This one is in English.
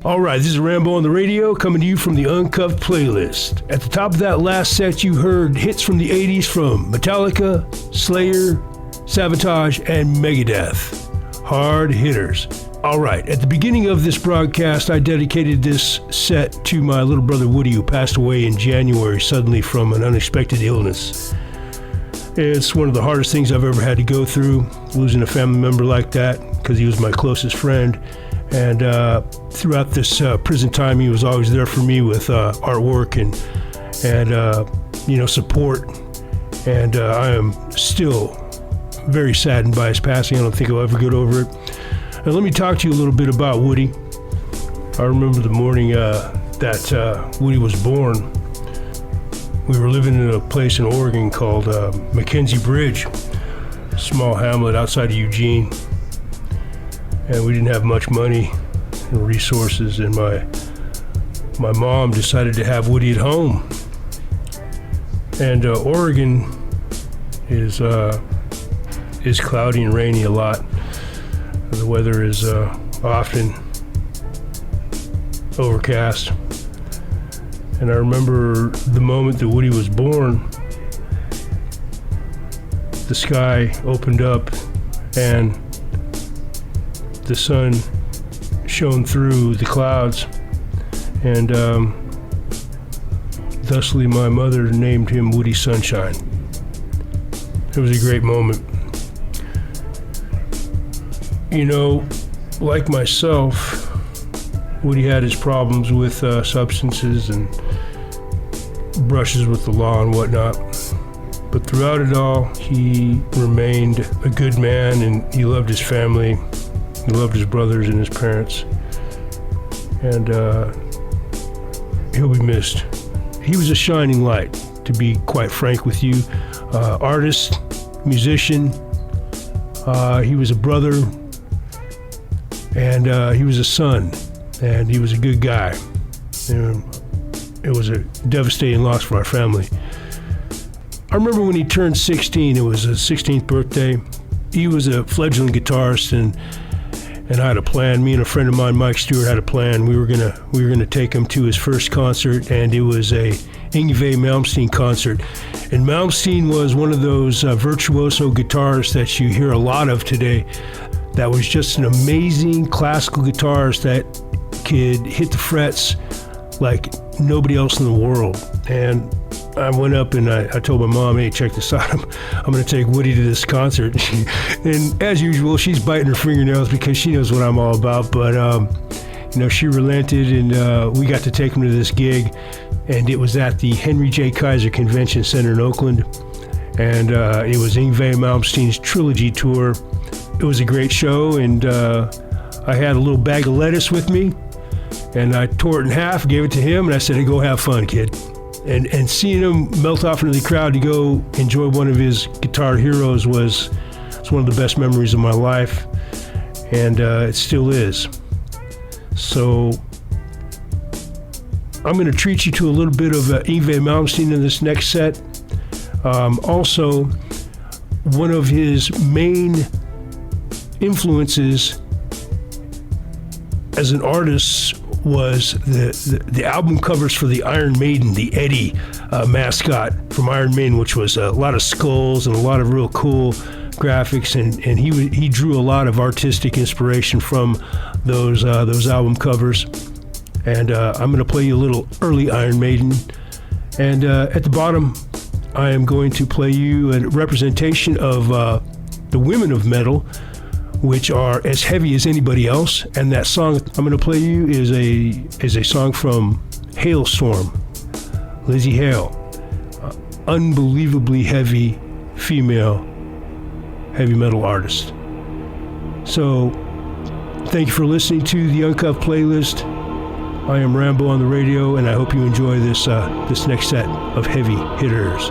All right, this is Rambo on the radio, coming to you from the Uncuffed playlist. At the top of that last set, you heard hits from the 80s from Metallica, Slayer, Sabotage, and Megadeth. Hard hitters. All right, at the beginning of this broadcast, I dedicated this set to my little brother Woody, who passed away in January suddenly from an unexpected illness. It's one of the hardest things I've ever had to go through, losing a family member like that, because he was my closest friend. And throughout this prison time, he was always there for me with artwork and support. And I am still very saddened by his passing. I don't think I'll ever get over it. And let me talk to you a little bit about Woody. I remember the morning that Woody was born. We were living in a place in Oregon called Mackenzie Bridge, a small hamlet outside of Eugene. And we didn't have much money and resources, and my mom decided to have Woody at home. And Oregon is cloudy and rainy a lot. The weather is often overcast. And I remember the moment that Woody was born, the sky opened up and the sun shone through the clouds, and thusly my mother named him Woody Sunshine. It was a great moment. You know, like myself, Woody had his problems with substances and brushes with the law and whatnot. But throughout it all, he remained a good man, and he loved his family. He loved his brothers and his parents, and he'll be missed. He was a shining light, to be quite frank with you. Artist, musician, he was a brother, and he was a son, and he was a good guy. And it was a devastating loss for our family. I remember when he turned 16, it was his 16th birthday. He was a fledgling guitarist, and I had a plan. Me and a friend of mine, Mike Stewart, had a plan. We were gonna take him to his first concert, and it was a Yngwie Malmsteen concert. And Malmsteen was one of those virtuoso guitarists that you hear a lot of today. That was just an amazing classical guitarist that could hit the frets like nobody else in the world. And I went up and I told my mom, hey, check this out. I'm going to take Woody to this concert. And as usual, she's biting her fingernails because she knows what I'm all about. But, she relented, and we got to take him to this gig. And it was at the Henry J. Kaiser Convention Center in Oakland. And it was Yngwie Malmsteen's Trilogy Tour. It was a great show, and I had a little bag of lettuce with me. And I tore it in half, gave it to him, and I said, hey, go have fun, kid. And seeing him melt off into the crowd to go enjoy one of his guitar heroes was one of the best memories of my life, and it still is. So I'm going to treat you to a little bit of Yngwie Malmsteen in this next set. Also, one of his main influences as an artist was the album covers for the Iron Maiden, the Eddie mascot from Iron Maiden, which was a lot of skulls and a lot of real cool graphics, and he drew a lot of artistic inspiration from those album covers. And I'm going to play you a little early Iron Maiden, and at the bottom I am going to play you a representation of the women of metal, which are as heavy as anybody else. And that song I'm going to play you is a song from Hailstorm, Lizzie Hale, unbelievably heavy female heavy metal artist. So thank you for listening to the Uncuffed playlist. I am Rambo on the radio, and I hope you enjoy this next set of heavy hitters.